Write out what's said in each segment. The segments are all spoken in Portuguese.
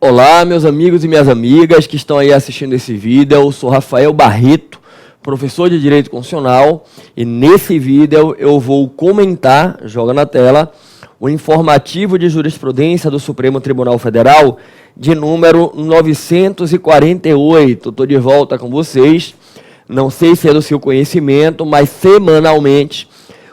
Olá, meus amigos e minhas amigas que estão aí assistindo esse vídeo. Eu sou Rafael Barreto, professor de Direito Constitucional, e nesse vídeo eu vou comentar, joga na tela, o informativo de jurisprudência do Supremo Tribunal Federal de número 948. Estou de volta com vocês. Não sei se é do seu conhecimento, mas semanalmente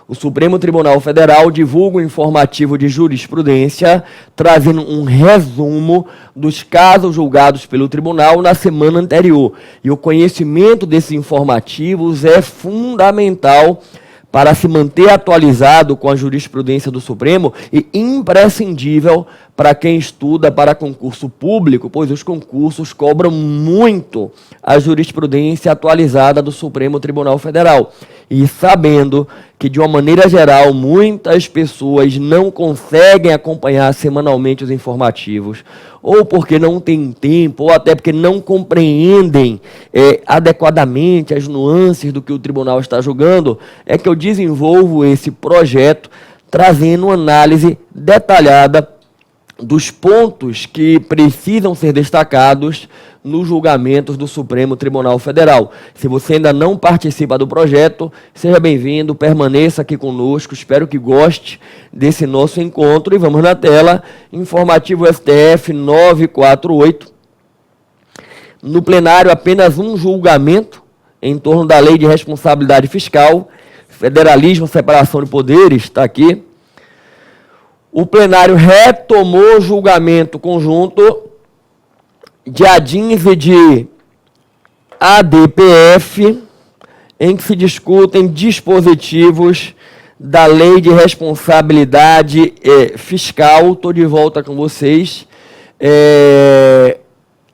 o Supremo Tribunal Federal divulga um informativo de jurisprudência, trazendo um resumo dos casos julgados pelo tribunal na semana anterior. E o conhecimento desses informativos é fundamental para se manter atualizado com a jurisprudência do Supremo e imprescindível para quem estuda para concurso público, pois os concursos cobram muito a jurisprudência atualizada do Supremo Tribunal Federal. E sabendo que, de uma maneira geral, muitas pessoas não conseguem acompanhar semanalmente os informativos, ou porque não tem tempo, ou até porque não compreendem adequadamente as nuances do que o tribunal está julgando, é que eu desenvolvo esse projeto trazendo uma análise detalhada dos pontos que precisam ser destacados nos julgamentos do Supremo Tribunal Federal. Se você ainda não participa do projeto, seja bem-vindo, permaneça aqui conosco, espero que goste desse nosso encontro. E vamos na tela, informativo STF 948. No plenário, apenas um julgamento em torno da Lei de Responsabilidade Fiscal, Federalismo, Separação de Poderes, está aqui. O plenário retomou o julgamento conjunto de ADINs e de ADPF, em que se discutem dispositivos da Lei de Responsabilidade Fiscal. Estou de volta com vocês.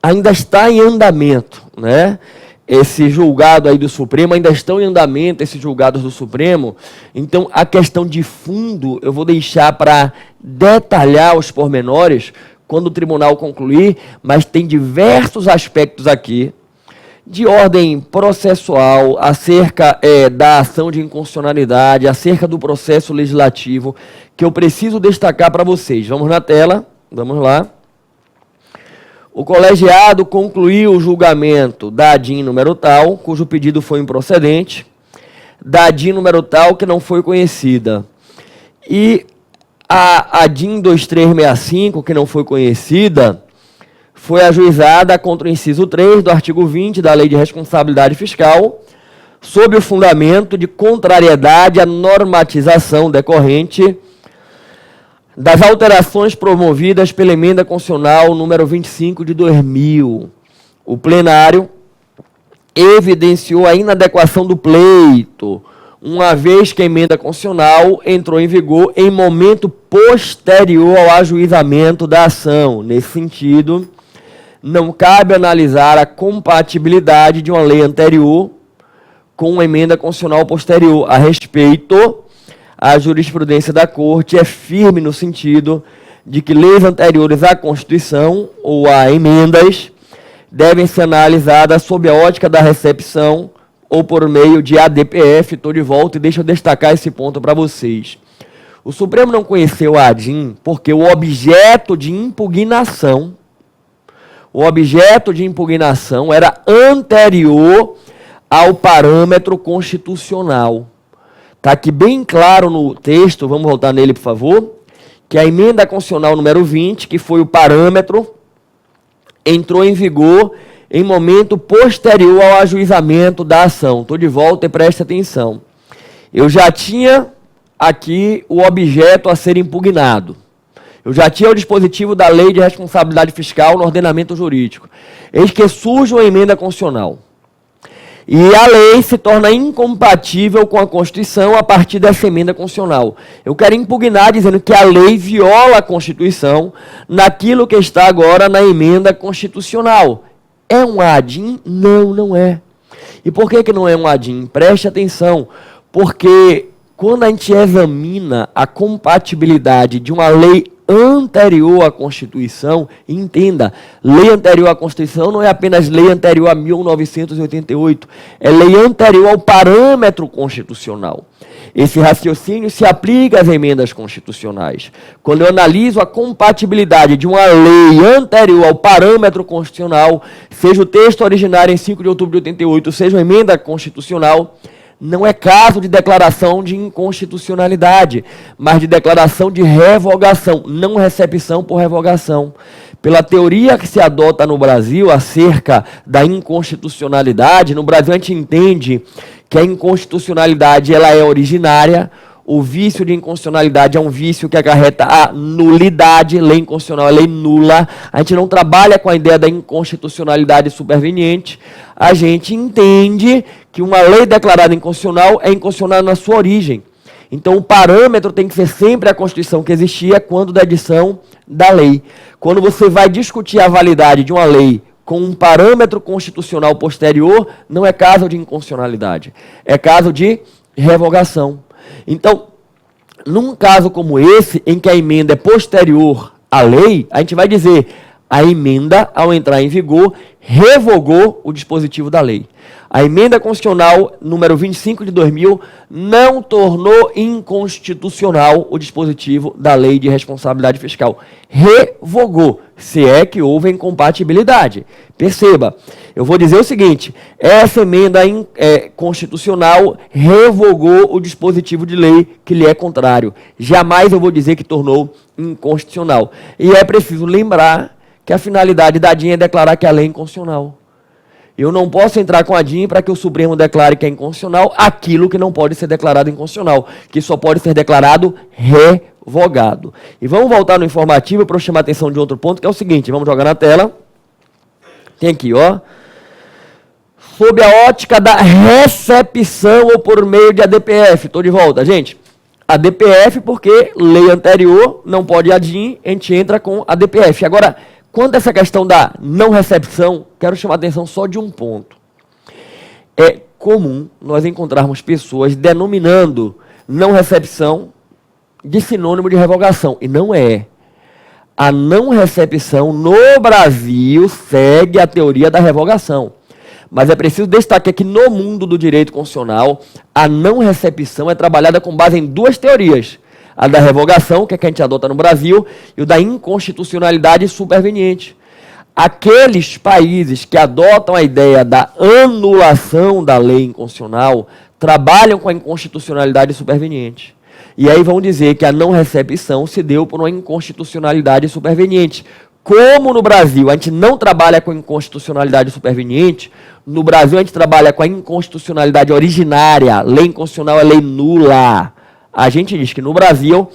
Ainda está em andamento, né? Esse julgado aí do Supremo, ainda estão em andamento esses julgados do Supremo. Então, a questão de fundo eu vou deixar para detalhar os pormenores quando o tribunal concluir, mas tem diversos aspectos aqui de ordem processual, acerca da ação de inconstitucionalidade, acerca do processo legislativo, que eu preciso destacar para vocês. Vamos na tela, vamos lá. O colegiado concluiu o julgamento da ADIM número tal, cujo pedido foi improcedente, da ADIM número tal que não foi conhecida. E a ADIM 2365, que não foi conhecida, foi ajuizada contra o inciso 3 do artigo 20 da Lei de Responsabilidade Fiscal, sob o fundamento de contrariedade à normatização decorrente das alterações promovidas pela Emenda Constitucional número 25 de 2000. O plenário evidenciou a inadequação do pleito, uma vez que a Emenda Constitucional entrou em vigor em momento posterior ao ajuizamento da ação. Nesse sentido, não cabe analisar a compatibilidade de uma lei anterior com uma Emenda Constitucional posterior. A respeito, a jurisprudência da Corte é firme no sentido de que leis anteriores à Constituição ou a emendas devem ser analisadas sob a ótica da recepção ou por meio de ADPF. Estou de volta e deixa eu destacar esse ponto para vocês. O Supremo não conheceu a ADIM porque o objeto de impugnação era anterior ao parâmetro constitucional. Está aqui bem claro no texto, vamos voltar nele, por favor, que a Emenda Constitucional número 20, que foi o parâmetro, entrou em vigor em momento posterior ao ajuizamento da ação. Estou de volta e preste atenção. Eu já tinha aqui o objeto a ser impugnado. Eu já tinha o dispositivo da Lei de Responsabilidade Fiscal no ordenamento jurídico. Eis que surge uma emenda constitucional. E a lei se torna incompatível com a Constituição a partir dessa emenda constitucional. Eu quero impugnar dizendo que a lei viola a Constituição naquilo que está agora na emenda constitucional. É um ADIM? Não, não é. E por que não é um ADIM? Preste atenção, porque quando a gente examina a compatibilidade de uma lei anterior à Constituição, entenda, lei anterior à Constituição não é apenas lei anterior a 1988, é lei anterior ao parâmetro constitucional. Esse raciocínio se aplica às emendas constitucionais. Quando eu analiso a compatibilidade de uma lei anterior ao parâmetro constitucional, seja o texto originário em 5 de outubro de 88, seja uma emenda constitucional, não é caso de declaração de inconstitucionalidade, mas de declaração de revogação, não recepção por revogação. Pela teoria que se adota no Brasil acerca da inconstitucionalidade, no Brasil a gente entende que a inconstitucionalidade ela é originária, o vício de inconstitucionalidade é um vício que acarreta a nulidade, lei inconstitucional é lei nula, a gente não trabalha com a ideia da inconstitucionalidade superveniente, a gente entende que uma lei declarada inconstitucional é inconstitucional na sua origem. Então o parâmetro tem que ser sempre a Constituição que existia quando da edição da lei. Quando você vai discutir a validade de uma lei com um parâmetro constitucional posterior, não é caso de inconstitucionalidade, é caso de revogação. Então, num caso como esse, em que a emenda é posterior à lei, a gente vai dizer, a emenda, ao entrar em vigor, revogou o dispositivo da lei. A emenda constitucional número 25 de 2000 não tornou inconstitucional o dispositivo da lei de responsabilidade fiscal. Revogou, se é que houve incompatibilidade. Perceba, eu vou dizer o seguinte, essa emenda constitucional revogou o dispositivo de lei que lhe é contrário. Jamais eu vou dizer que tornou inconstitucional. E é preciso lembrar que a finalidade da DIN é declarar que a lei é inconstitucional. Eu não posso entrar com a DIN para que o Supremo declare que é inconstitucional aquilo que não pode ser declarado inconstitucional, que só pode ser declarado revogado. E vamos voltar no informativo para eu chamar a atenção de outro ponto, que é o seguinte, vamos jogar na tela. Tem aqui, ó. Sob a ótica da recepção ou por meio de ADPF. Estou de volta, gente. ADPF porque lei anterior não pode a DIN, a gente entra com ADPF. Agora, quanto a essa questão da não recepção, quero chamar a atenção só de um ponto. É comum nós encontrarmos pessoas denominando não recepção de sinônimo de revogação, e não é. A não recepção no Brasil segue a teoria da revogação. Mas é preciso destacar que no mundo do direito constitucional, a não recepção é trabalhada com base em duas teorias. A da revogação, que é que a gente adota no Brasil, e o da inconstitucionalidade superveniente. Aqueles países que adotam a ideia da anulação da lei inconstitucional trabalham com a inconstitucionalidade superveniente. E aí vão dizer que a não recepção se deu por uma inconstitucionalidade superveniente. Como no Brasil a gente não trabalha com inconstitucionalidade superveniente, no Brasil a gente trabalha com a inconstitucionalidade originária, lei inconstitucional é lei nula. A gente diz que no Brasil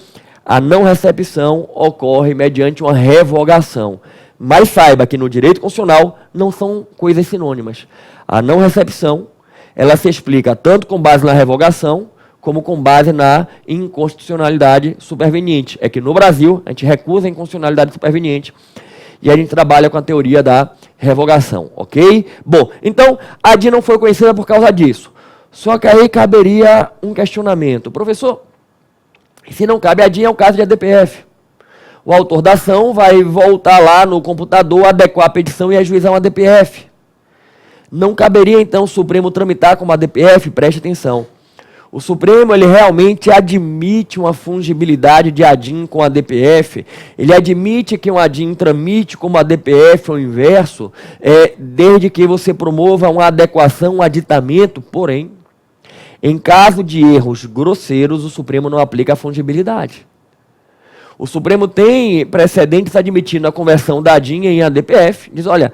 a não recepção ocorre mediante uma revogação. Mas saiba que no direito constitucional não são coisas sinônimas. A não recepção, ela se explica tanto com base na revogação, como com base na inconstitucionalidade superveniente. É que no Brasil a gente recusa a inconstitucionalidade superveniente e a gente trabalha com a teoria da revogação, ok? Bom, então a DIN não foi conhecida por causa disso. Só que aí caberia um questionamento. Professor, se não cabe a DIN, é o caso de ADPF. O autor da ação vai voltar lá no computador, adequar a petição e ajuizar um ADPF. Não caberia, então, o Supremo tramitar como ADPF? Preste atenção. O Supremo, ele realmente admite uma fungibilidade de ADIM com ADPF. Ele admite que um ADIM tramite como ADPF ou inverso, desde que você promova uma adequação, um aditamento, porém, em caso de erros grosseiros, o Supremo não aplica a fungibilidade. O Supremo tem precedentes admitindo a conversão da DIN em ADPF. Diz, olha,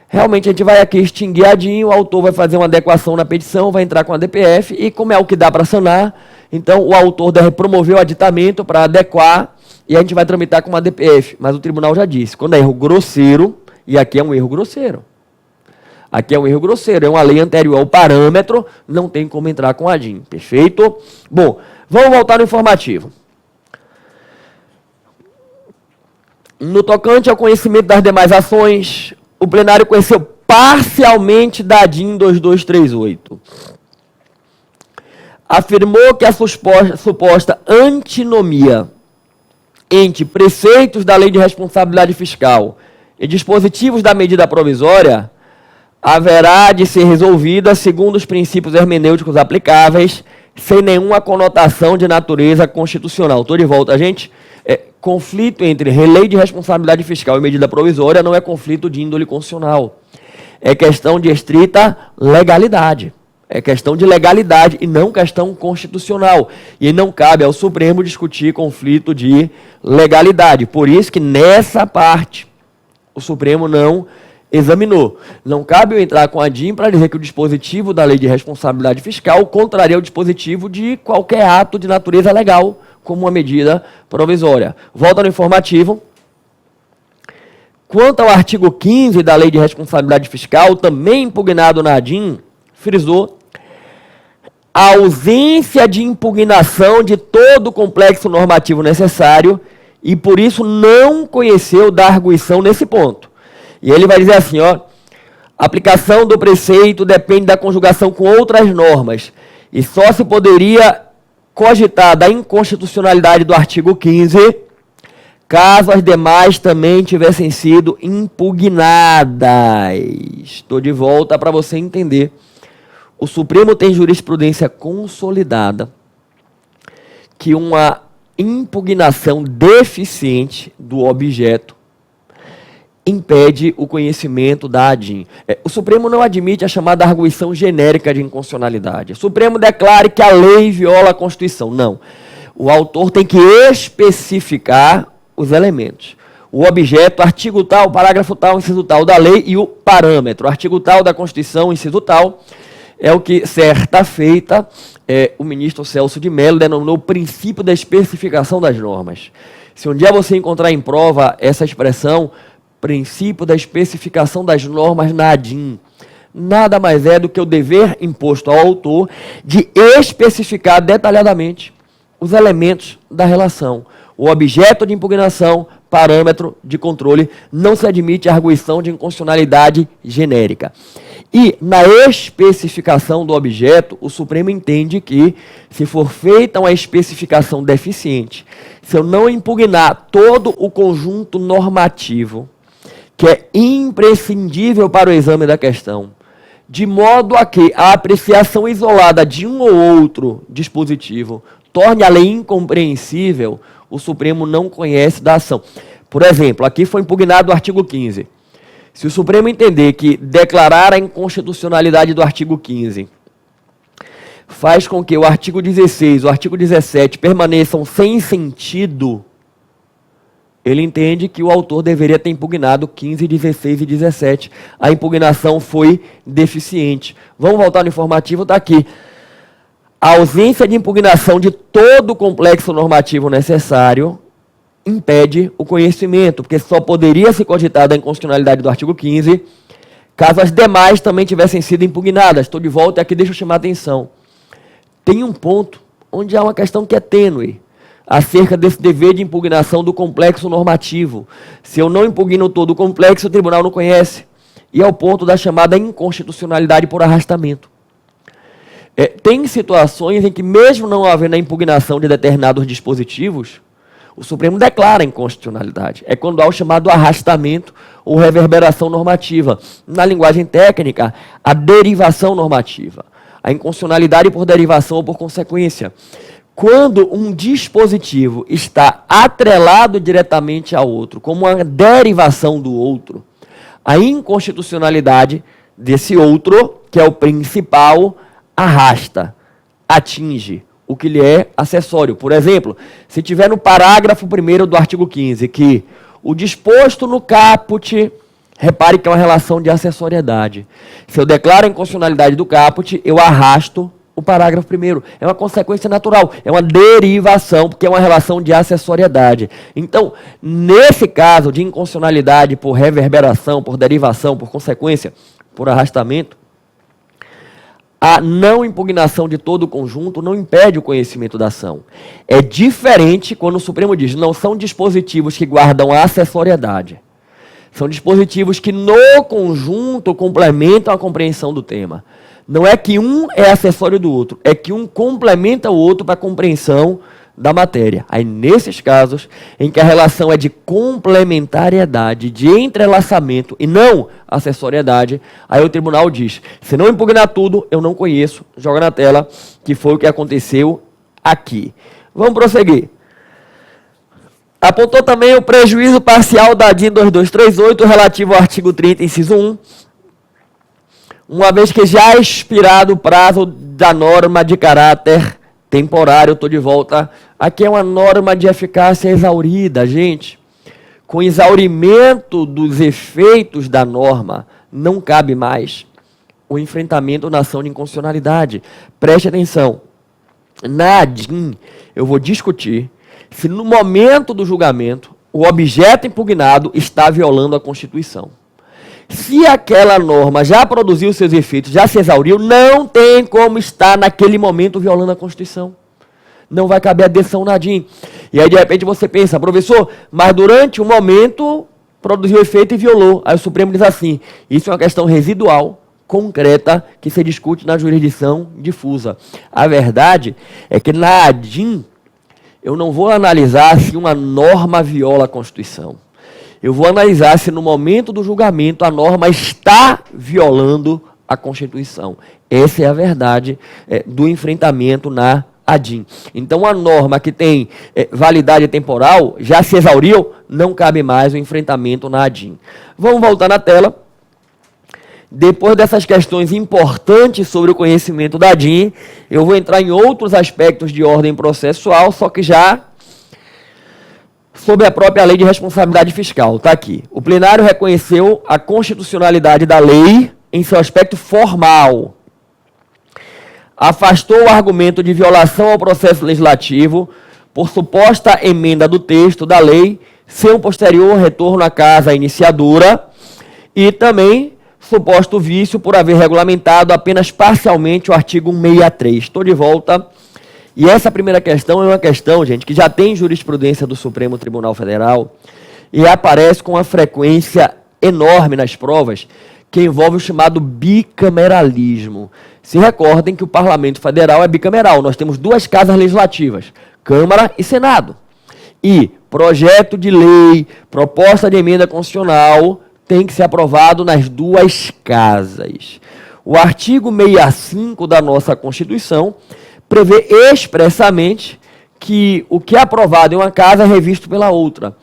realmente a gente vai aqui extinguir a DIN, o autor vai fazer uma adequação na petição, vai entrar com a ADPF, e como é o que dá para sanar, então o autor deve promover o aditamento para adequar, e a gente vai tramitar com uma ADPF. Mas o tribunal já disse, quando é erro grosseiro, e aqui é um erro grosseiro. Aqui é um erro grosseiro, é uma lei anterior ao parâmetro, não tem como entrar com a DIN. Perfeito? Bom, vamos voltar no informativo. No tocante ao conhecimento das demais ações, o plenário conheceu parcialmente da DIN 2238. Afirmou que a suposta antinomia entre preceitos da Lei de Responsabilidade Fiscal e dispositivos da medida provisória haverá de ser resolvida segundo os princípios hermenêuticos aplicáveis, sem nenhuma conotação de natureza constitucional. Estou de volta, gente. Conflito entre relei de responsabilidade fiscal e medida provisória não é conflito de índole constitucional. É questão de estrita legalidade. É questão de legalidade e não questão constitucional. E não cabe ao Supremo discutir conflito de legalidade. Por isso que nessa parte o Supremo não examinou. Não cabe eu entrar com a DIN para dizer que o dispositivo da lei de responsabilidade fiscal contraria o dispositivo de qualquer ato de natureza legal, como uma medida provisória. Volta no informativo. Quanto ao artigo 15 da lei de responsabilidade fiscal, também impugnado na DIN, frisou a ausência de impugnação de todo o complexo normativo necessário e, por isso, não conheceu da arguição nesse ponto. E ele vai dizer assim, ó, a aplicação do preceito depende da conjugação com outras normas e só se poderia cogitar da inconstitucionalidade do artigo 15 caso as demais também tivessem sido impugnadas. Estou de volta para você entender. O Supremo tem jurisprudência consolidada que uma impugnação deficiente do objeto impede o conhecimento da ADIM. O Supremo não admite a chamada arguição genérica de inconstitucionalidade. O Supremo declara que a lei viola a Constituição. Não. O autor tem que especificar os elementos. O objeto, artigo tal, parágrafo tal, inciso tal da lei e o parâmetro. Artigo tal da Constituição, inciso tal, é o que, certa feita, o ministro Celso de Mello denominou o princípio da especificação das normas. Se um dia você encontrar em prova essa expressão, princípio da especificação das normas na ADIM, nada mais é do que o dever imposto ao autor de especificar detalhadamente os elementos da relação. O objeto de impugnação, parâmetro de controle, não se admite a arguição de inconstitucionalidade genérica. E, na especificação do objeto, o Supremo entende que, se for feita uma especificação deficiente, se eu não impugnar todo o conjunto normativo, que é imprescindível para o exame da questão, de modo a que a apreciação isolada de um ou outro dispositivo torne a lei incompreensível, o Supremo não conhece da ação. Por exemplo, aqui foi impugnado o artigo 15. Se o Supremo entender que declarar a inconstitucionalidade do artigo 15 faz com que o artigo 16 e o artigo 17 permaneçam sem sentido, ele entende que o autor deveria ter impugnado 15, 16 e 17. A impugnação foi deficiente. Vamos voltar no informativo, está aqui. A ausência de impugnação de todo o complexo normativo necessário impede o conhecimento, porque só poderia se cogitar da inconstitucionalidade do artigo 15 caso as demais também tivessem sido impugnadas. Estou de volta e aqui deixa eu chamar a atenção. Tem um ponto onde há uma questão que é tênue acerca desse dever de impugnação do complexo normativo. Se eu não impugno todo o complexo, o tribunal não conhece. E é o ponto da chamada inconstitucionalidade por arrastamento. Tem situações em que, mesmo não havendo a impugnação de determinados dispositivos, o Supremo declara a inconstitucionalidade. É quando há o chamado arrastamento ou reverberação normativa. Na linguagem técnica, a derivação normativa. A inconstitucionalidade por derivação ou por consequência. Quando um dispositivo está atrelado diretamente ao outro, como uma derivação do outro, a inconstitucionalidade desse outro, que é o principal, arrasta, atinge o que lhe é acessório. Por exemplo, se tiver no parágrafo 1º do artigo 15 que o disposto no caput, repare que é uma relação de acessoriedade. Se eu declaro a inconstitucionalidade do caput, eu arrasto o parágrafo 1º. É uma consequência natural, é uma derivação, porque é uma relação de acessoriedade. Então, nesse caso de inconstitucionalidade por reverberação, por derivação, por consequência, por arrastamento, a não impugnação de todo o conjunto não impede o conhecimento da ação. É diferente quando o Supremo diz, não são dispositivos que guardam a acessoriedade. São dispositivos que no conjunto complementam a compreensão do tema. Não é que um é acessório do outro, é que um complementa o outro para a compreensão da matéria. Aí, nesses casos, em que a relação é de complementariedade, de entrelaçamento e não acessoriedade, aí o tribunal diz, se não impugnar tudo, eu não conheço, joga na tela, que foi o que aconteceu aqui. Vamos prosseguir. Apontou também o prejuízo parcial da DIN 2238, relativo ao artigo 30, inciso 1, uma vez que já expirado o prazo da norma de caráter temporário. Estou de volta. Aqui é uma norma de eficácia exaurida, gente. Com exaurimento dos efeitos da norma, não cabe mais o enfrentamento na ação de inconstitucionalidade. Preste atenção. Na ADIM, eu vou discutir se no momento do julgamento o objeto impugnado está violando a Constituição. Se aquela norma já produziu seus efeitos, já se exauriu, não tem como estar naquele momento violando a Constituição. Não vai caber adesão na ADIM. E aí, de repente, você pensa, professor, mas durante um momento produziu efeito e violou. Aí o Supremo diz assim, isso é uma questão residual, concreta, que se discute na jurisdição difusa. A verdade é que na ADIM, eu não vou analisar se uma norma viola a Constituição. Eu vou analisar se no momento do julgamento a norma está violando a Constituição. Essa é a verdade do enfrentamento na ADIM. Então, a norma que tem validade temporal já se exauriu, não cabe mais o enfrentamento na ADIM. Vamos voltar na tela. Depois dessas questões importantes sobre o conhecimento da ADIM, eu vou entrar em outros aspectos de ordem processual, só que já sobre a própria lei de responsabilidade fiscal. Está aqui. O plenário reconheceu a constitucionalidade da lei em seu aspecto formal. Afastou o argumento de violação ao processo legislativo por suposta emenda do texto da lei, sem um posterior retorno à casa iniciadora, e também suposto vício por haver regulamentado apenas parcialmente o artigo 163. Estou de volta. E essa primeira questão é uma questão, gente, que já tem jurisprudência do Supremo Tribunal Federal e aparece com uma frequência enorme nas provas, que envolve o chamado bicameralismo. Se recordem que o Parlamento Federal é bicameral. Nós temos duas casas legislativas, Câmara e Senado. E projeto de lei, proposta de emenda constitucional, tem que ser aprovado nas duas casas. O artigo 65 da nossa Constituição prevê expressamente que o que é aprovado em uma casa é revisto pela outra.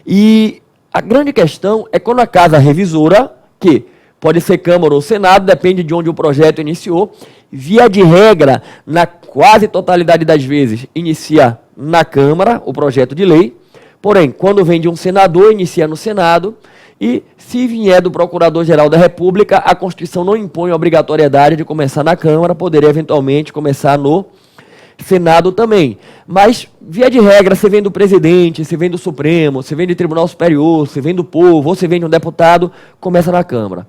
E a grande questão é quando a casa revisora, que pode ser Câmara ou Senado, depende de onde o projeto iniciou, via de regra, na quase totalidade das vezes, inicia na Câmara o projeto de lei, porém, quando vem de um senador, inicia no Senado, e se vier do Procurador-Geral da República, a Constituição não impõe a obrigatoriedade de começar na Câmara, poderia eventualmente começar no Senado também. Mas, via de regra, você vem do presidente, você vem do Supremo, você vem do Tribunal Superior, você vem do povo, ou você vem de um deputado, começa na Câmara.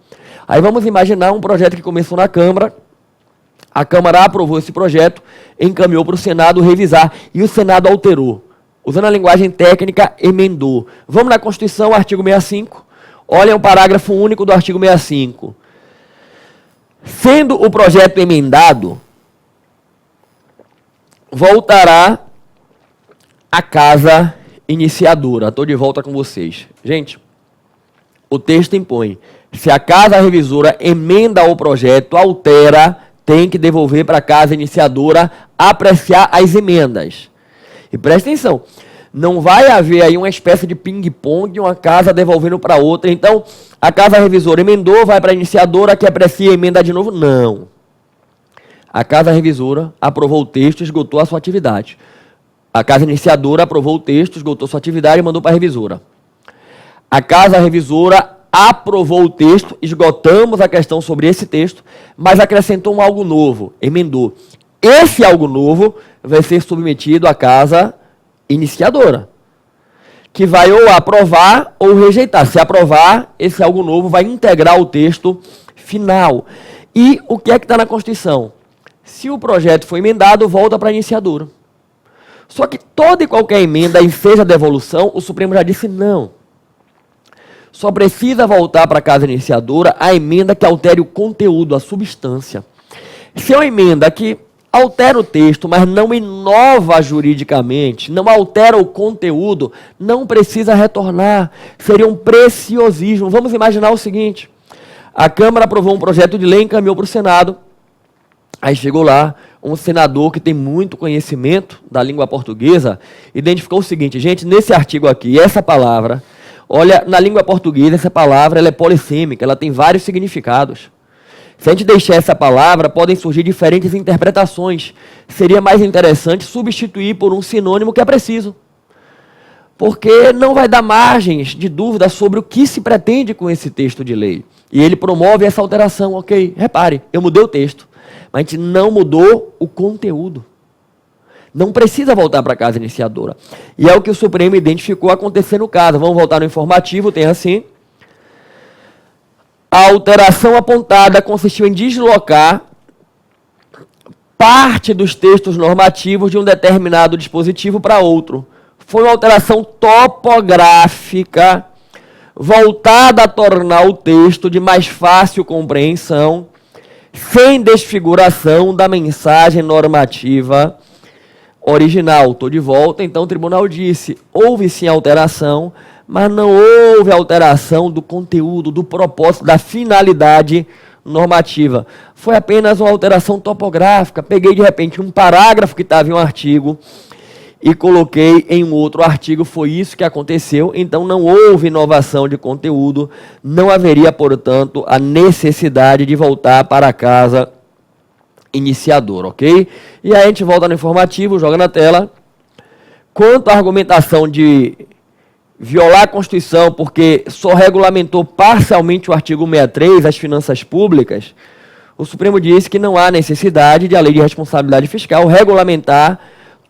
Aí vamos imaginar um projeto que começou na Câmara, a Câmara aprovou esse projeto, encaminhou para o Senado revisar, e o Senado alterou. Usando a linguagem técnica, emendou. Vamos na Constituição, artigo 65. Olha o parágrafo único do artigo 65. Sendo o projeto emendado, voltará à casa iniciadora. Estou de volta com vocês. Gente, o texto impõe. Se a casa revisora emenda o projeto, altera, tem que devolver para a casa iniciadora apreciar as emendas. E presta atenção, não vai haver aí uma espécie de ping-pong de uma casa devolvendo para outra. Então, a casa revisora emendou, vai para a iniciadora que aprecia e emenda de novo. Não. A casa revisora aprovou o texto, esgotou a sua atividade. A casa iniciadora aprovou o texto, esgotou sua atividade e mandou para a revisora. A casa revisora aprovou o texto, esgotamos a questão sobre esse texto, mas acrescentou um algo novo, emendou. Esse algo novo vai ser submetido à casa iniciadora, que vai ou aprovar ou rejeitar. Se aprovar, esse algo novo vai integrar o texto final. E o que é que está na Constituição? Se o projeto for emendado, volta para a iniciadora. Só que toda e qualquer emenda, e seja devolução, o Supremo já disse não. Só precisa voltar para a casa iniciadora a emenda que altere o conteúdo, a substância. Se é uma emenda que altera o texto, mas não inova juridicamente, não altera o conteúdo, não precisa retornar. Seria um preciosismo. Vamos imaginar o seguinte: a Câmara aprovou um projeto de lei e encaminhou para o Senado. Aí chegou lá um senador que tem muito conhecimento da língua portuguesa, identificou o seguinte: gente, nesse artigo aqui, essa palavra, olha, na língua portuguesa, essa palavra ela é polissêmica, ela tem vários significados. Se a gente deixar essa palavra, podem surgir diferentes interpretações. Seria mais interessante substituir por um sinônimo que é preciso. Porque não vai dar margens de dúvida sobre o que se pretende com esse texto de lei. E ele promove essa alteração, ok? Repare, eu mudei o texto, mas a gente não mudou o conteúdo. Não precisa voltar para a casa iniciadora. E é o que o Supremo identificou acontecer no caso. Vamos voltar no informativo, tem assim: a alteração apontada consistiu em deslocar parte dos textos normativos de um determinado dispositivo para outro. Foi uma alteração topográfica, voltada a tornar o texto de mais fácil compreensão, sem desfiguração da mensagem normativa original. Estou de volta, então o tribunal disse: houve sim alteração, mas não houve alteração do conteúdo, do propósito, da finalidade normativa. Foi apenas uma alteração topográfica. Peguei de repente um parágrafo que estava em um artigo e coloquei em um outro artigo. Foi isso que aconteceu. Então não houve inovação de conteúdo, não haveria, portanto, a necessidade de voltar para a casa iniciadora, ok? E aí a gente volta no informativo, joga na tela. Quanto à argumentação de violar a Constituição porque só regulamentou parcialmente o artigo 63, as finanças públicas, o Supremo disse que não há necessidade de a Lei de Responsabilidade Fiscal regulamentar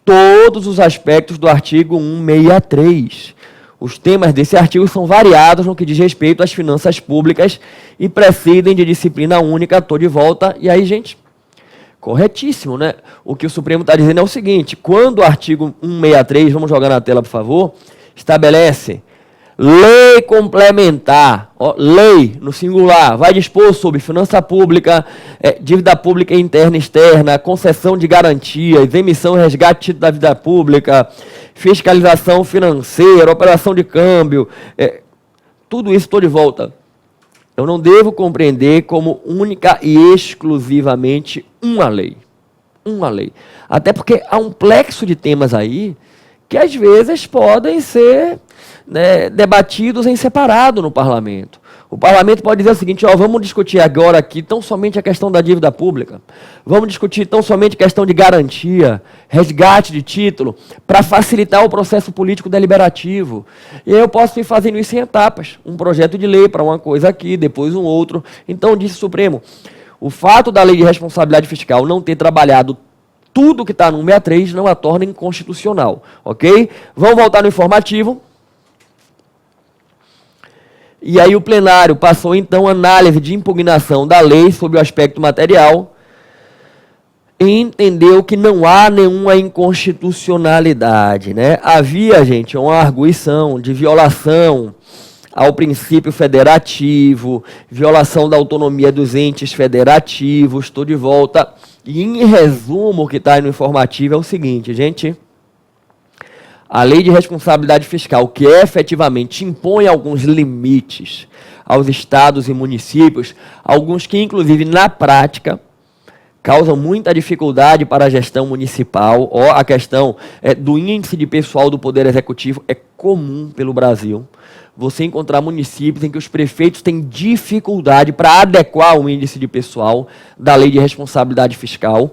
todos os aspectos do artigo 163. Os temas desse artigo são variados no que diz respeito às finanças públicas e prescindem de disciplina única. Estou de volta. E aí, gente, corretíssimo, né? O que o Supremo está dizendo é o seguinte: quando o artigo 163, vamos jogar na tela, por favor, estabelece lei complementar, ó, lei no singular, vai dispor sobre finança pública, dívida pública interna e externa, concessão de garantias, emissão e resgate de título da dívida pública, fiscalização financeira, operação de câmbio, tudo isso. Estou de volta. Eu não devo compreender como única e exclusivamente uma lei. Uma lei. Até porque há um plexo de temas aí que às vezes podem ser, né, debatidos em separado no parlamento. O parlamento pode dizer o seguinte: ó, vamos discutir agora aqui tão somente a questão da dívida pública, vamos discutir tão somente a questão de garantia, resgate de título, para facilitar o processo político deliberativo. E aí eu posso ir fazendo isso em etapas, um projeto de lei para uma coisa aqui, depois um outro. Então, disse o Supremo, o fato da Lei de Responsabilidade Fiscal não ter trabalhado tudo que está no 163 não a torna inconstitucional, ok? Vamos voltar no informativo. E aí o plenário passou então a análise de impugnação da lei sob o aspecto material e entendeu que não há nenhuma inconstitucionalidade, né? Havia, gente, uma arguição de violação ao princípio federativo, violação da autonomia dos entes federativos. Estou de volta. E em resumo, o que está aí no informativo é o seguinte, gente: a Lei de Responsabilidade Fiscal, que efetivamente impõe alguns limites aos estados e municípios, alguns que, inclusive, na prática, causam muita dificuldade para a gestão municipal. Ó, a questão do índice de pessoal do Poder Executivo é comum pelo Brasil. Você encontrar municípios em que os prefeitos têm dificuldade para adequar o índice de pessoal da Lei de Responsabilidade Fiscal.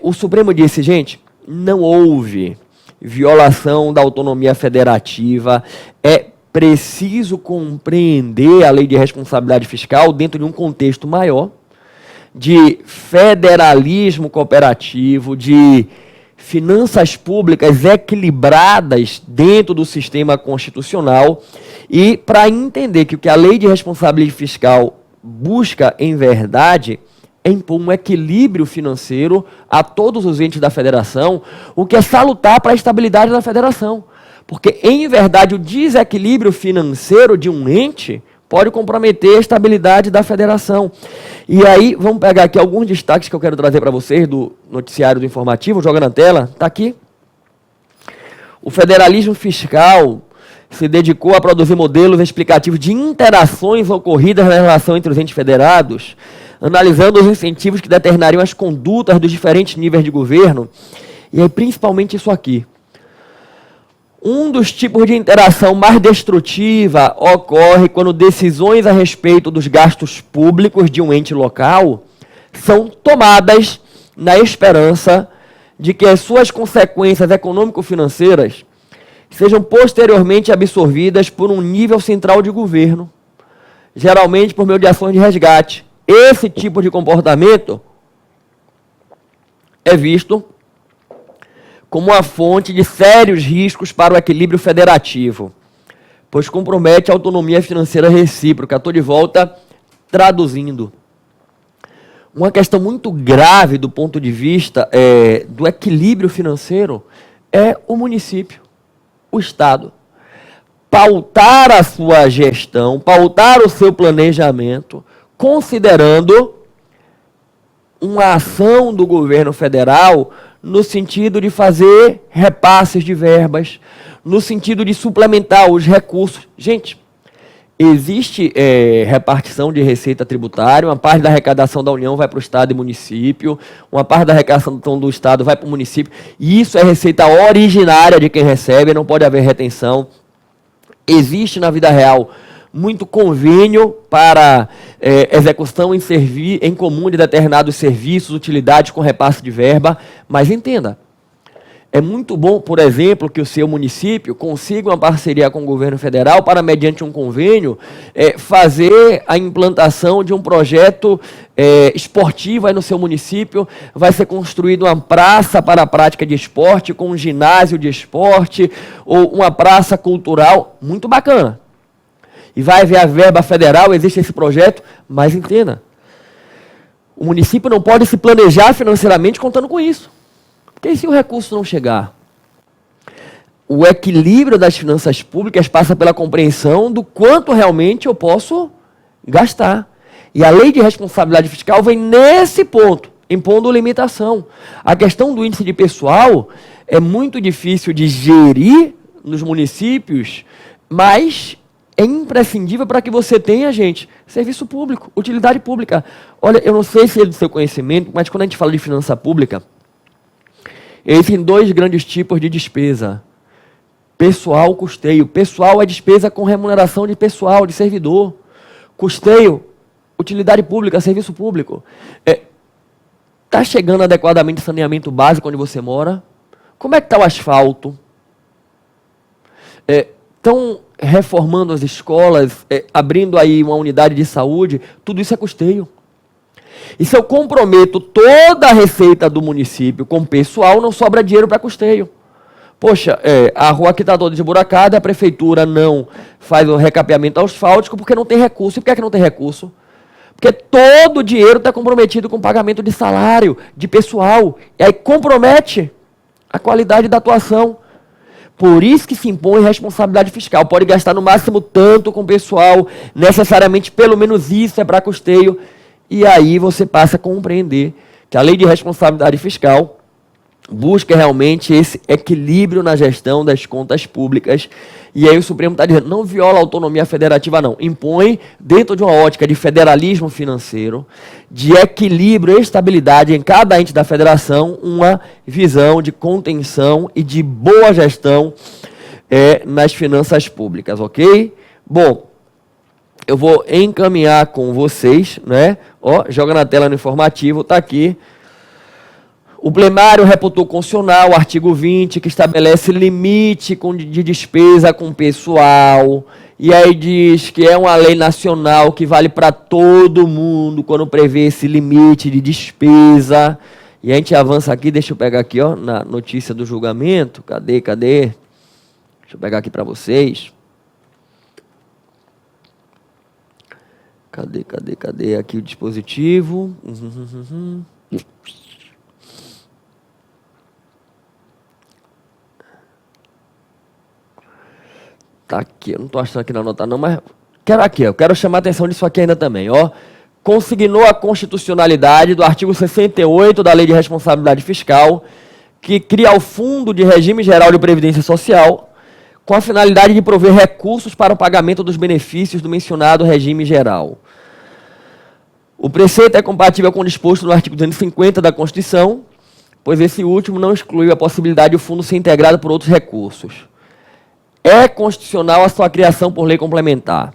O Supremo disse, gente, não houve violação da autonomia federativa, é preciso compreender a Lei de Responsabilidade Fiscal dentro de um contexto maior, de federalismo cooperativo, de finanças públicas equilibradas dentro do sistema constitucional, e para entender que o que a Lei de Responsabilidade Fiscal busca, em verdade, é impor um equilíbrio financeiro a todos os entes da federação, o que é salutar para a estabilidade da federação. Porque, em verdade, o desequilíbrio financeiro de um ente pode comprometer a estabilidade da federação. E aí, vamos pegar aqui alguns destaques que eu quero trazer para vocês do noticiário do informativo. Joga na tela, está aqui. O federalismo fiscal se dedicou a produzir modelos explicativos de interações ocorridas na relação entre os entes federados, analisando os incentivos que determinariam as condutas dos diferentes níveis de governo, e aí principalmente isso aqui. Um dos tipos de interação mais destrutiva ocorre quando decisões a respeito dos gastos públicos de um ente local são tomadas na esperança de que as suas consequências econômico-financeiras sejam posteriormente absorvidas por um nível central de governo, geralmente por meio de ações de resgate. Esse tipo de comportamento é visto como uma fonte de sérios riscos para o equilíbrio federativo, pois compromete a autonomia financeira recíproca. Estou de volta traduzindo. Uma questão muito grave do ponto de vista do equilíbrio financeiro é o município, o Estado. Pautar a sua gestão, pautar o seu planejamento, considerando uma ação do governo federal no sentido de fazer repasses de verbas, no sentido de suplementar os recursos. Gente, existe repartição de receita tributária, uma parte da arrecadação da União vai para o Estado e município, uma parte da arrecadação do Estado vai para o município, e isso é receita originária de quem recebe, não pode haver retenção. Existe na vida real muito convênio para execução em comum de determinados serviços, utilidades com repasse de verba, mas entenda, é muito bom, por exemplo, que o seu município consiga uma parceria com o governo federal para, mediante um convênio, fazer a implantação de um projeto esportivo aí no seu município. Vai ser construída uma praça para a prática de esporte, com um ginásio de esporte, ou uma praça cultural, muito bacana. E vai haver a verba federal, existe esse projeto, mas entenda, o município não pode se planejar financeiramente contando com isso. Porque e se o recurso não chegar? O equilíbrio das finanças públicas passa pela compreensão do quanto realmente eu posso gastar. E a lei de responsabilidade fiscal vem nesse ponto, impondo limitação. A questão do índice de pessoal é muito difícil de gerir nos municípios, mas é imprescindível para que você tenha, gente, serviço público, utilidade pública. Olha, eu não sei se é do seu conhecimento, mas quando a gente fala de finança pública, existem dois grandes tipos de despesa. Pessoal, custeio. Pessoal é despesa com remuneração de pessoal, de servidor. Custeio, utilidade pública, serviço público. Está chegando adequadamente saneamento básico onde você mora? Como é que está o asfalto? Estão reformando as escolas, abrindo aí uma unidade de saúde? Tudo isso é custeio. E se eu comprometo toda a receita do município com pessoal, não sobra dinheiro para custeio. Poxa, a rua aqui está toda esburacada, a prefeitura não faz o recapeamento asfáltico porque não tem recurso. E por que é que não tem recurso? Porque todo o dinheiro está comprometido com pagamento de salário, de pessoal. E aí compromete a qualidade da atuação. Por isso que se impõe responsabilidade fiscal. Pode gastar no máximo tanto com pessoal, necessariamente pelo menos isso é para custeio. E aí você passa a compreender que a lei de responsabilidade fiscal busca realmente esse equilíbrio na gestão das contas públicas. E aí o Supremo está dizendo, não viola a autonomia federativa não, impõe dentro de uma ótica de federalismo financeiro, de equilíbrio e estabilidade em cada ente da federação, uma visão de contenção e de boa gestão nas finanças públicas, ok? Bom, eu vou encaminhar com vocês, né? Ó, joga na tela no informativo, está aqui. O plenário reputou constitucional o artigo 20, que estabelece limite de despesa com pessoal. E aí diz que é uma lei nacional que vale para todo mundo quando prevê esse limite de despesa. E a gente avança aqui, deixa eu pegar aqui, ó, na notícia do julgamento. Cadê? Deixa eu pegar aqui para vocês. Cadê aqui o dispositivo? Tá aqui, eu não estou achando aqui na nota não, mas eu quero chamar a atenção disso aqui ainda também, ó. consignou a constitucionalidade do artigo 68 da Lei de Responsabilidade Fiscal, que cria o Fundo de Regime Geral de Previdência Social, com a finalidade de prover recursos para o pagamento dos benefícios do mencionado regime geral. O preceito é compatível com o disposto no artigo 250 da Constituição, pois esse último não exclui a possibilidade do fundo ser integrado por outros recursos. É constitucional a sua criação por lei complementar.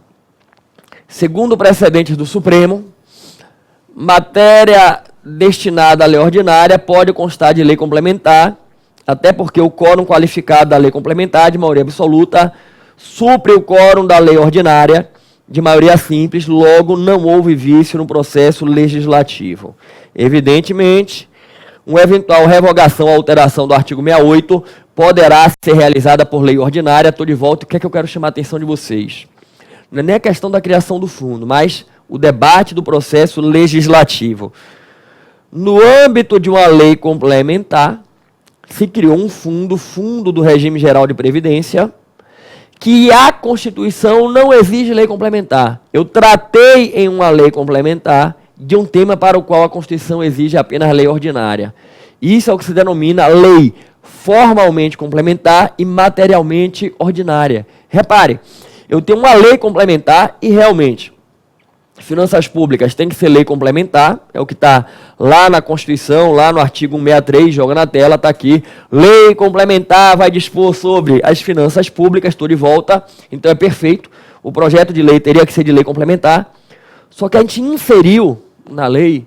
Segundo precedentes do Supremo, matéria destinada à lei ordinária pode constar de lei complementar, até porque o quórum qualificado da lei complementar, de maioria absoluta, supre o quórum da lei ordinária, de maioria simples, logo não houve vício no processo legislativo. Evidentemente, uma eventual revogação ou alteração do artigo 68 poderá ser realizada por lei ordinária. Estou de volta. O que é que eu quero chamar a atenção de vocês? Não é nem a questão da criação do fundo, mas o debate do processo legislativo. No âmbito de uma lei complementar, se criou um fundo do Regime Geral de Previdência, que a Constituição não exige lei complementar. Eu tratei em uma lei complementar de um tema para o qual a Constituição exige apenas lei ordinária. Isso é o que se denomina lei formalmente complementar e materialmente ordinária. Repare, eu tenho uma lei complementar e realmente finanças públicas tem que ser lei complementar, é o que está lá na Constituição, lá no artigo 163, joga na tela, está aqui. Lei complementar vai dispor sobre as finanças públicas, estou de volta, então é perfeito. O projeto de lei teria que ser de lei complementar, só que a gente inseriu na lei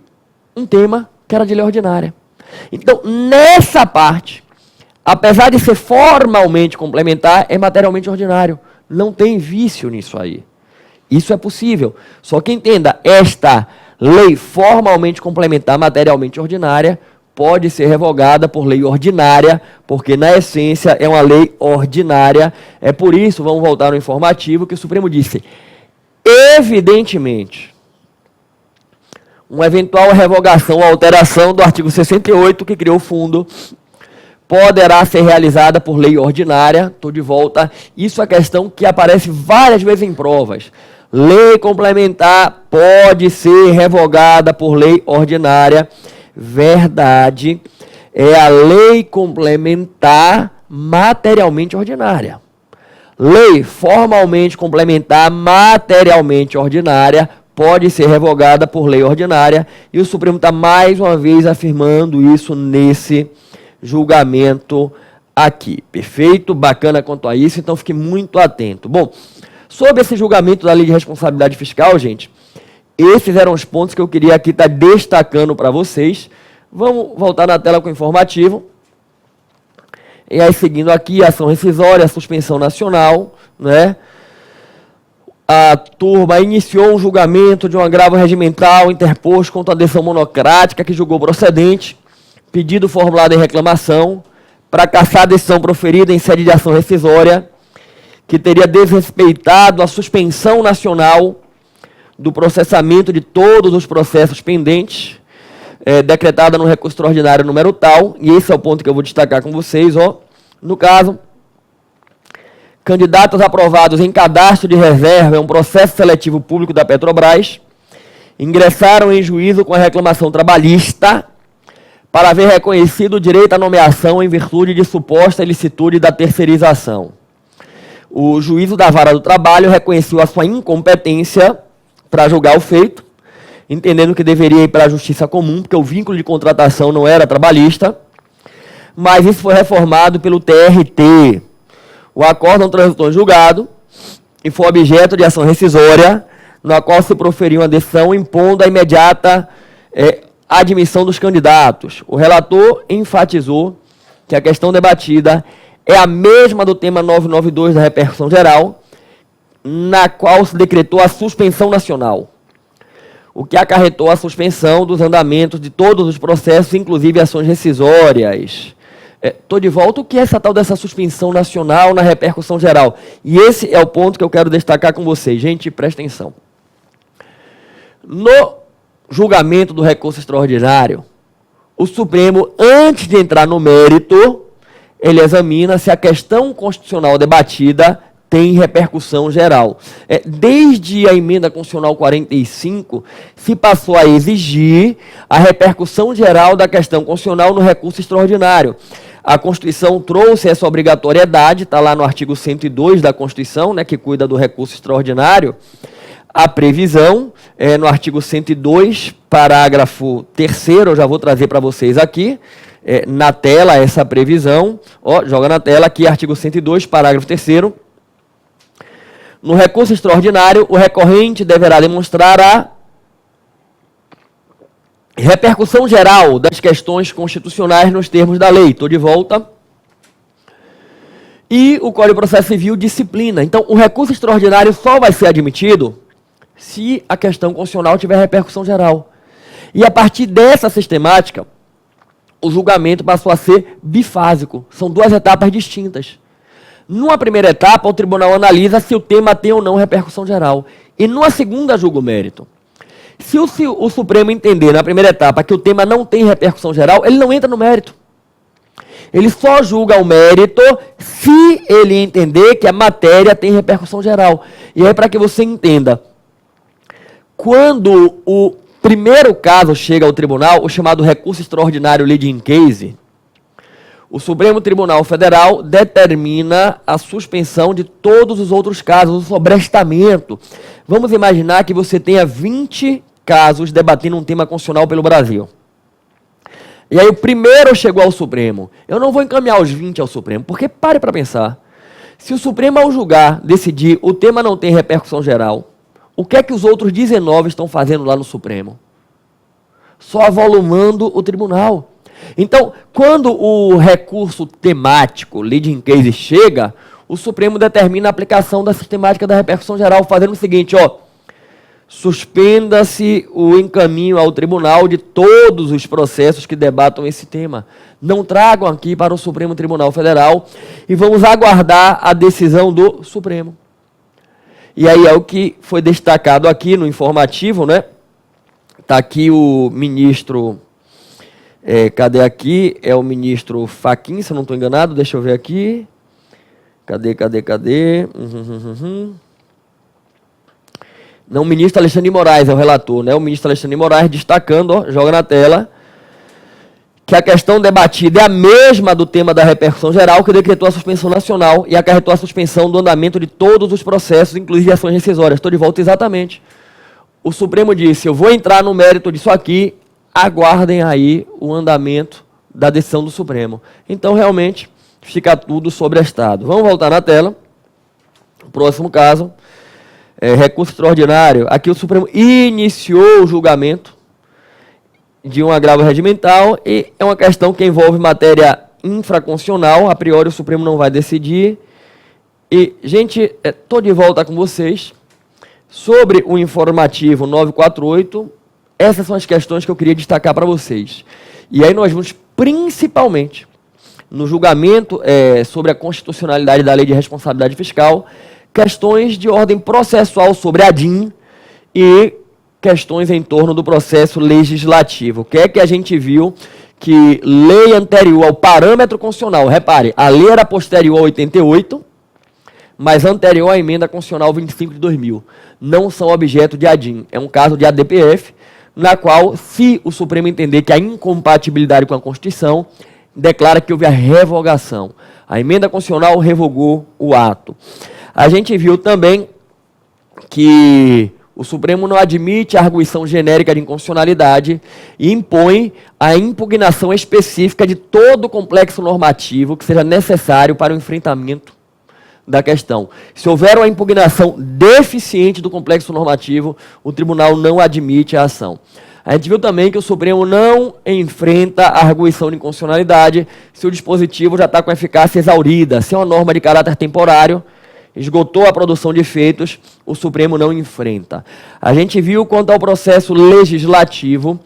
um tema que era de lei ordinária. Então, nessa parte, apesar de ser formalmente complementar, é materialmente ordinário. Não tem vício nisso aí. Isso é possível. Só que entenda, esta lei formalmente complementar, materialmente ordinária, pode ser revogada por lei ordinária, porque na essência é uma lei ordinária. É por isso, vamos voltar no informativo, que o Supremo disse, evidentemente, uma eventual revogação ou alteração do artigo 68, que criou o fundo, poderá ser realizada por lei ordinária. Estou de volta. Isso é questão que aparece várias vezes em provas. Lei complementar pode ser revogada por lei ordinária. Verdade. É a lei complementar materialmente ordinária. Lei formalmente complementar materialmente ordinária pode ser revogada por lei ordinária. E o Supremo está mais uma vez afirmando isso nesse julgamento aqui. Perfeito? Bacana quanto a isso, então fique muito atento. Bom, sobre esse julgamento da Lei de Responsabilidade Fiscal, gente, esses eram os pontos que eu queria aqui estar destacando para vocês. Vamos voltar na tela com o informativo. E aí, seguindo aqui, ação rescisória, suspensão nacional, né? A turma iniciou um julgamento de um agravo regimental interposto contra a decisão monocrática que julgou procedente pedido formulado em reclamação para cassar a decisão proferida em sede de ação rescisória, que teria desrespeitado a suspensão nacional do processamento de todos os processos pendentes, decretada no recurso extraordinário número tal, e esse é o ponto que eu vou destacar com vocês, ó. No caso, candidatos aprovados em cadastro de reserva em um processo seletivo público da Petrobras ingressaram em juízo com a reclamação trabalhista para haver reconhecido o direito à nomeação em virtude de suposta ilicitude da terceirização. O juízo da Vara do Trabalho reconheceu a sua incompetência para julgar o feito, entendendo que deveria ir para a justiça comum, porque o vínculo de contratação não era trabalhista, mas isso foi reformado pelo TRT. O acórdão transitou em julgado e foi objeto de ação rescisória, na qual se proferiu uma decisão impondo a imediata admissão dos candidatos. O relator enfatizou que a questão debatida é a mesma do tema 992 da repercussão geral, na qual se decretou a suspensão nacional, o que acarretou a suspensão dos andamentos de todos os processos, inclusive ações rescisórias. Estou de volta. O que é essa tal dessa suspensão nacional na repercussão geral? E esse é o ponto que eu quero destacar com vocês. Gente, presta atenção. No julgamento do recurso extraordinário, o Supremo, antes de entrar no mérito, ele examina se a questão constitucional debatida tem repercussão geral. Desde a emenda constitucional 45, se passou a exigir a repercussão geral da questão constitucional no recurso extraordinário. A Constituição trouxe essa obrigatoriedade, está lá no artigo 102 da Constituição, né, que cuida do recurso extraordinário, a previsão, no artigo 102, parágrafo 3º, eu já vou trazer para vocês aqui, na tela essa previsão, joga na tela aqui, artigo 102, parágrafo 3º, no recurso extraordinário, o recorrente deverá demonstrar a repercussão geral das questões constitucionais nos termos da lei. Estou de volta. E o Código de Processo Civil disciplina. Então, o recurso extraordinário só vai ser admitido se a questão constitucional tiver repercussão geral. E a partir dessa sistemática, o julgamento passou a ser bifásico. São duas etapas distintas. Numa primeira etapa, o tribunal analisa se o tema tem ou não repercussão geral. E numa segunda, julga o mérito. Se o Supremo entender na primeira etapa que o tema não tem repercussão geral, ele não entra no mérito. Ele só julga o mérito se ele entender que a matéria tem repercussão geral. E aí, para que você entenda, quando o primeiro caso chega ao tribunal, o chamado recurso extraordinário leading case, o Supremo Tribunal Federal determina a suspensão de todos os outros casos, o sobrestamento. Vamos imaginar que você tenha 20 casos debatendo um tema constitucional pelo Brasil. E aí o primeiro chegou ao Supremo. Eu não vou encaminhar os 20 ao Supremo, porque pare para pensar. Se o Supremo, ao julgar, decidir o tema não tem repercussão geral, o que é que os outros 19 estão fazendo lá no Supremo? Só avolumando o tribunal. Então, quando o recurso temático, leading case, chega, o Supremo determina a aplicação da sistemática da repercussão geral, fazendo o seguinte, suspenda-se o encaminho ao tribunal de todos os processos que debatam esse tema. Não tragam aqui para o Supremo Tribunal Federal e vamos aguardar a decisão do Supremo. E aí é o que foi destacado aqui no informativo, né? Está aqui o ministro... cadê aqui? É o ministro Fachin, se eu não estou enganado, deixa eu ver aqui. Cadê? Não, o ministro Alexandre de Moraes é o relator, né? O ministro Alexandre de Moraes destacando, joga na tela, que a questão debatida é a mesma do tema da repercussão geral, que decretou a suspensão nacional e acarretou a suspensão do andamento de todos os processos, inclusive ações rescisórias. Estou de volta exatamente. O Supremo disse, eu vou entrar no mérito disso aqui, aguardem aí o andamento da decisão do Supremo. Então, realmente, fica tudo sobreestado. Vamos voltar na tela. Próximo caso, recurso extraordinário. Aqui o Supremo iniciou o julgamento de um agravo regimental e é uma questão que envolve matéria infraconstitucional. A priori, o Supremo não vai decidir. E, gente, estou de volta com vocês sobre o informativo 948. Essas são as questões que eu queria destacar para vocês. E aí nós vamos, principalmente, no julgamento sobre a constitucionalidade da Lei de Responsabilidade Fiscal, questões de ordem processual sobre a DIN e questões em torno do processo legislativo. O que é que a gente viu que lei anterior ao parâmetro constitucional, repare, a lei era posterior a 88, mas anterior à emenda constitucional 25 de 2000. Não são objeto de ADIM. É um caso de ADPF, na qual, se o Supremo entender que há incompatibilidade com a Constituição, declara que houve a revogação. A emenda constitucional revogou o ato. A gente viu também que o Supremo não admite a arguição genérica de inconstitucionalidade e impõe a impugnação específica de todo o complexo normativo que seja necessário para o enfrentamento da questão. Se houver uma impugnação deficiente do complexo normativo, o tribunal não admite a ação. A gente viu também que o Supremo não enfrenta a arguição de inconstitucionalidade se o dispositivo já está com eficácia exaurida, se é uma norma de caráter temporário, esgotou a produção de efeitos, o Supremo não enfrenta. A gente viu quanto ao processo legislativo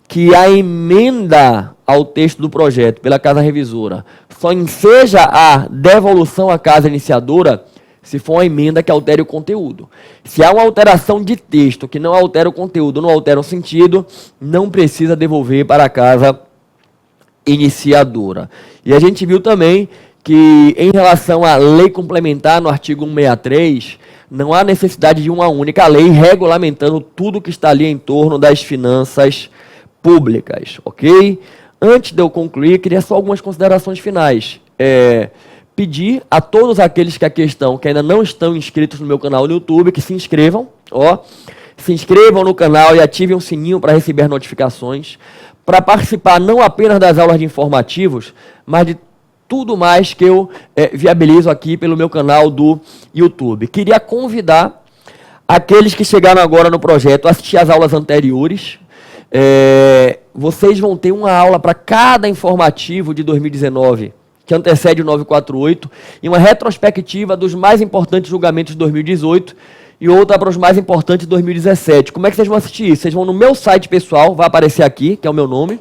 que a emenda ao texto do projeto pela Casa Revisora só enseja a devolução à Casa Iniciadora se for uma emenda que altere o conteúdo. Se há uma alteração de texto que não altera o conteúdo, não altera o sentido, não precisa devolver para a Casa Iniciadora. E a gente viu também que em relação à lei complementar no artigo 163, não há necessidade de uma única lei regulamentando tudo que está ali em torno das finanças públicas, ok? Antes de eu concluir, queria só algumas considerações finais. Pedir a todos aqueles que aqui estão, que ainda não estão inscritos no meu canal no YouTube, que se inscrevam, se inscrevam no canal e ativem o sininho para receber notificações, para participar não apenas das aulas de informativos, mas de tudo mais que eu viabilizo aqui pelo meu canal do YouTube. Queria convidar aqueles que chegaram agora no projeto a assistir às aulas anteriores. Vocês vão ter uma aula para cada informativo de 2019, que antecede o 948, e uma retrospectiva dos mais importantes julgamentos de 2018 e outra para os mais importantes de 2017. Como é que vocês vão assistir isso? Vocês vão no meu site pessoal, vai aparecer aqui, que é o meu nome,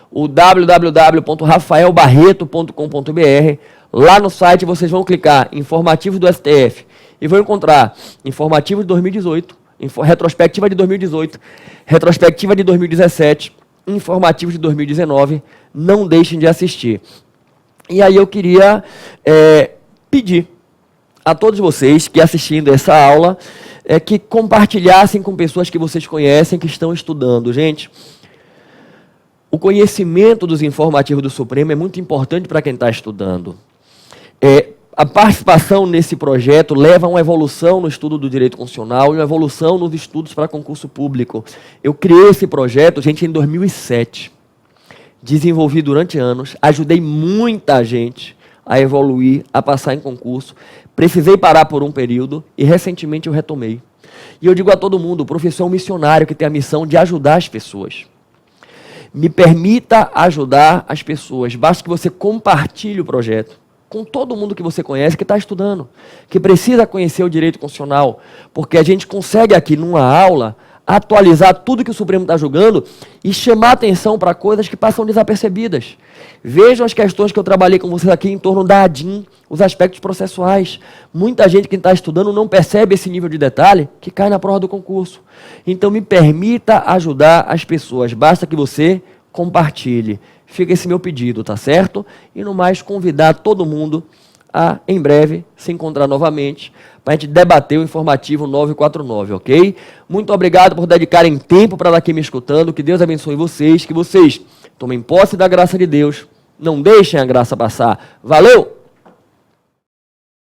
o www.rafaelbarreto.com.br. Lá no site vocês vão clicar informativos do STF e vão encontrar informativos de 2018, retrospectiva de 2018, retrospectiva de 2017, informativos de 2019. Não deixem de assistir. E aí eu queria pedir a todos vocês que assistindo essa aula, que compartilhassem com pessoas que vocês conhecem, que estão estudando. Gente, o conhecimento dos informativos do Supremo é muito importante para quem está estudando. A participação nesse projeto leva a uma evolução no estudo do direito constitucional e uma evolução nos estudos para concurso público. Eu criei esse projeto, gente, em 2007. Desenvolvi durante anos, ajudei muita gente a evoluir, a passar em concurso. Precisei parar por um período e recentemente eu retomei. E eu digo a todo mundo, o professor é um missionário que tem a missão de ajudar as pessoas. Me permita ajudar as pessoas. Basta que você compartilhe o projeto com todo mundo que você conhece, que está estudando, que precisa conhecer o direito constitucional, porque a gente consegue aqui numa aula atualizar tudo que o Supremo está julgando e chamar atenção para coisas que passam desapercebidas. Vejam as questões que eu trabalhei com vocês aqui em torno da ADIM, os aspectos processuais. Muita gente que está estudando não percebe esse nível de detalhe que cai na prova do concurso. Então me permita ajudar as pessoas, basta que você compartilhe. Fica esse meu pedido, tá certo? E no mais, convidar todo mundo a, em breve, se encontrar novamente para a gente debater o informativo 949, ok? Muito obrigado por dedicarem tempo para estar aqui me escutando. Que Deus abençoe vocês, que vocês tomem posse da graça de Deus. Não deixem a graça passar. Valeu!